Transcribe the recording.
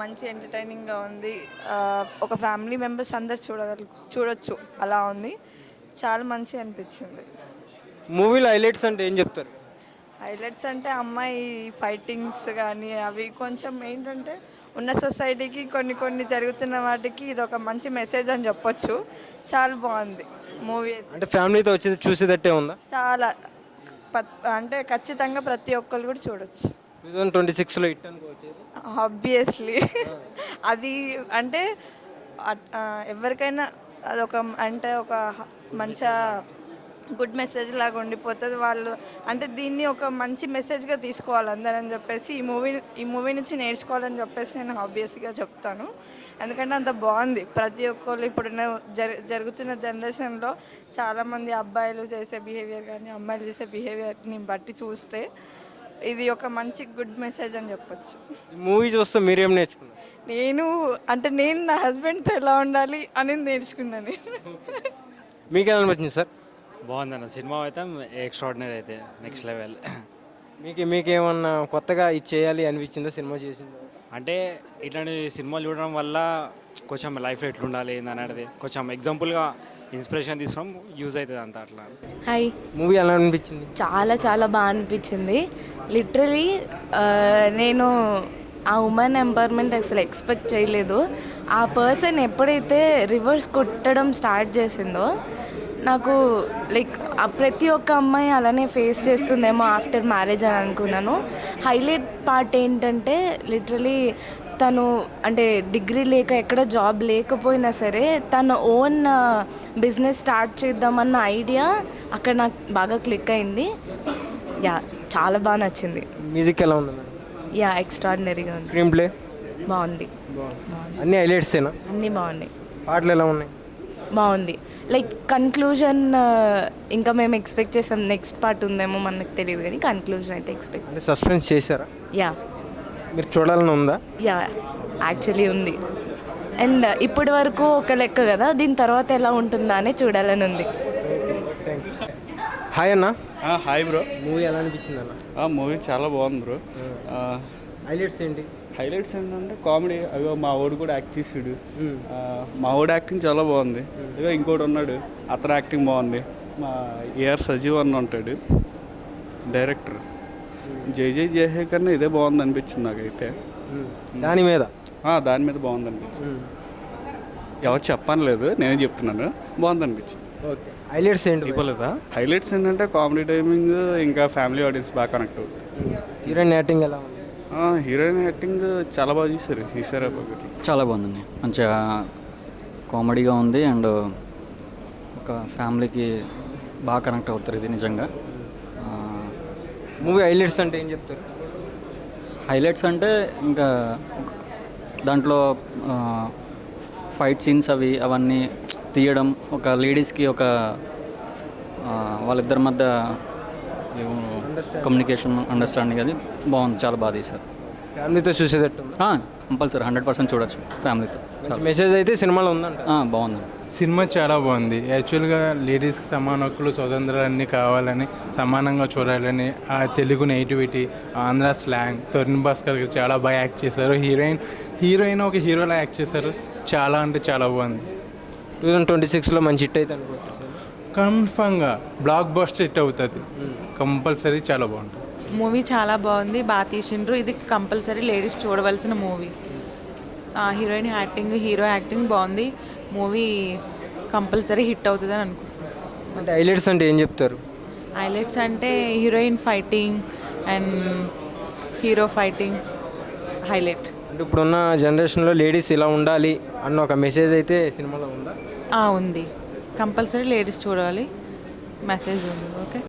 మంచి ఎంటర్టైనింగ్గా ఉంది. ఒక ఫ్యామిలీ మెంబర్స్ అందరు చూడొచ్చు అలా ఉంది. చాలా మంచిగా అనిపించింది. మూవీలో హైలైట్స్ అంటే ఏం చెప్తారు? హైలైట్స్ అంటే అమ్మాయి ఫైటింగ్స్ కానీ అవి కొంచెం ఏంటంటే ఉన్న సొసైటీకి కొన్ని కొన్ని జరుగుతున్న వాటికి ఇది ఒక మంచి మెసేజ్ అని చెప్పొచ్చు. చాలా బాగుంది మూవీ. అంటే ఫ్యామిలీతో వచ్చి చూసేటట్టే ఉందా? చాలా అంటే ఖచ్చితంగా ప్రతి ఒక్కరు కూడా చూడొచ్చు. 2026లో హిట్ అనుకోవచ్చు. ఆబ్వియస్లీ అది అంటే ఎవరికైనా అదొక అంటే ఒక మంచిగా గుడ్ మెసేజ్ లాగా ఉండిపోతుంది. వాళ్ళు అంటే దీన్ని ఒక మంచి మెసేజ్గా తీసుకోవాలి అందరని చెప్పేసి ఈ మూవీ నుంచి నేర్చుకోవాలని చెప్పేసి నేను ఆబ్వియస్గా చెప్తాను. ఎందుకంటే అంత బాగుంది. ప్రతి ఒక్కళ్ళు ఇప్పుడున్న జరుగుతున్న జనరేషన్లో చాలామంది అబ్బాయిలు చేసే బిహేవియర్ కానీ అమ్మాయిలు చేసే బిహేవియర్ని బట్టి చూస్తే ఇది ఒక మంచి గుడ్ మెసేజ్ అని చెప్పొచ్చు. మూవీ చూస్తే మీరేం నేర్చుకున్నారు? నేను నా హస్బెండ్తో ఎలా ఉండాలి అనేది నేర్చుకున్నాను. మీకేం అనిపించింది సార్? బాగుందన్న సినిమా అయితే ఎక్స్ట్రాడినరీ, అయితే నెక్స్ట్ లెవెల్. మీకేమన్నా కొత్తగా ఇది చేయాలి అనిపించిందా సినిమా చేసింది? అంటే ఇట్లాంటి సినిమాలు చూడడం వల్ల కొంచెం లైఫ్లో ఎట్లుండాలి అనేది కొంచెం ఎగ్జాంపుల్గా ఇన్స్పిరేషన్ తీసుకోవడం యూజ్ అవుతుంది అంతా అట్లా. హాయ్, మూవీ ఎలా అనిపించింది? చాలా చాలా బాగా అనిపించింది. లిటరలీ నేను ఆ ఉమెన్ ఎంపవర్మెంట్ అసలు ఎక్స్పెక్ట్ చేయలేదు. ఆ పర్సన్ ఎప్పుడైతే రివర్స్ కొట్టడం స్టార్ట్ చేసిందో నాకు లైక్ ప్రతి ఒక్క అమ్మాయి అలానే ఫేస్ చేస్తుందేమో ఆఫ్టర్ మ్యారేజ్ అని అనుకున్నాను. హైలైట్ పార్ట్ ఏంటంటే లిటరలీ తను అంటే డిగ్రీ లేక ఎక్కడ జాబ్ లేకపోయినా సరే తన ఓన్ బిజినెస్ స్టార్ట్ చేద్దామన్న ఐడియా అక్కడ నాకు బాగా క్లిక్ అయింది. యా, చాలా బాగా నచ్చింది. మ్యూజిక్ ఎలా ఉంది? యా, ఎక్స్ట్రాడినరీగా ఉంది. స్క్రీన్ ప్లే బాగుంది. అన్ని హైలైట్సేనా? అన్నీ బాగున్నాయి. పాటలు ఎలా ఉన్నాయి? బాగుంది. లైక్ కన్క్లూజన్ ఇంకా మేము ఎక్స్పెక్ట్ చేసాం, నెక్స్ట్ పార్ట్ ఉందేమో మనకు తెలియదు, కానీ కన్క్లూజన్ అయితే ఎక్స్పెక్ట్. అంటే సస్పెన్స్ చేశారా? యా, మీరు చూడాలని ఉందా? యా, యాక్చువల్లీ ఉంది. అండ్ ఇప్పటి వరకు ఒక లెక్క కదా, దీని తర్వాత ఎలా ఉంటుందా అని చూడాలని ఉంది. హాయ్ అన్న. Hi bro. మూవీ ఎలా అనిపించింది అన్న? మూవీ చాలా బాగుంది బ్రో. హైలైట్స్ ఏంటి? హైలైట్స్ ఏంటంటే కామెడీ. అయ్యో మా వాడు కూడా యాక్ట్ చేసాడు. మా వాడు యాక్టింగ్ చాలా బాగుంది. అయ్యో ఇంకోటి ఉన్నాడు, అతను యాక్టింగ్ బాగుంది. మా ఏఆర్ సజీవ్ అన్న ఉంటాడు డైరెక్టర్. జై జై జయహే కన్నా ఇదే బాగుంది అనిపించింది నాకైతే. దాని మీద బాగుంది అనిపించింది. ఎవరు చెప్పనలేదు, నేనే చెప్తున్నాను. బాగుంది అనిపించింది. ఓకే, హైలైట్స్ ఏంటి? ఇవ్వలేదా? హైలైట్స్ ఏంటంటే కామెడీ టైమింగ్, ఇంకా ఫ్యామిలీ ఆడియన్స్ బాగా కనెక్ట్ అవుతుంది. హీరోయిన్ యాక్టింగ్ ఎలా ఉంది? హీరోయిన్ యాక్టింగ్ చాలా బాగా చేశారు. చాలా బాగుందండి, మంచిగా కామెడీగా ఉంది. అండ్ ఒక ఫ్యామిలీకి బాగా కనెక్ట్ అవుతారు ఇది నిజంగా. మూవీ హైలైట్స్ అంటే ఏం చెప్తారు? హైలైట్స్ అంటే ఇంకా దాంట్లో ఫైట్ సీన్స్ అవన్నీ తీయడం, ఒక లేడీస్కి ఒక వాళ్ళిద్దరి మధ్య కమ్యూనికేషన్ అండర్స్టాండింగ్ అది బాగుంది. చాలా బాగా తీశారు. ఫ్యామిలీతో చూసేటట్టు కంపల్సరీ 100% చూడొచ్చు ఫ్యామిలీతో. మెసేజ్ అయితే సినిమాలో ఉందంట. బాగుంది. సినిమా చాలా బాగుంది. యాక్చువల్గా లేడీస్కి సమాన హక్కులు, స్వతంత్రాలన్నీ కావాలని, సమానంగా చూడాలని, ఆ తెలుగు నేటివిటీ, ఆంధ్ర స్లాంగ్, తరుణ్ భాస్కర్ గారు చాలా బాగా యాక్ట్ చేశారు. హీరోయిన్ ఒక హీరోలా యాక్ట్ చేశారు. చాలా అంటే చాలా బాగుంది. 2026లో మంచి హిట్ అయితే అనుకోవచ్చు. కన్ఫర్మ్గా బ్లాక్ బస్టర్ హిట్ అవుతుంది కంపల్సరీ. చాలా బాగుంటుంది మూవీ. చాలా బాగుంది, బాగా తీసిండ్రు. ఇది కంపల్సరీ లేడీస్ చూడవలసిన movie. Heroine acting, hero acting బాగుంది. మూవీ కంపల్సరీ హిట్ అవుతుంది అని అనుకుంటున్నాను. అంటే హైలైట్స్ అంటే ఏం చెప్తారు? హైలైట్స్ అంటే heroine fighting and hero fighting highlight. అంటే ఇప్పుడున్న జనరేషన్లో లేడీస్ ఇలా ఉండాలి అన్న ఒక మెసేజ్ అయితే సినిమాలో ఉందా? ఉంది. కంపల్సరీ లేడీస్ చూడాలి, మెసేజ్ ఉంది. ఓకే.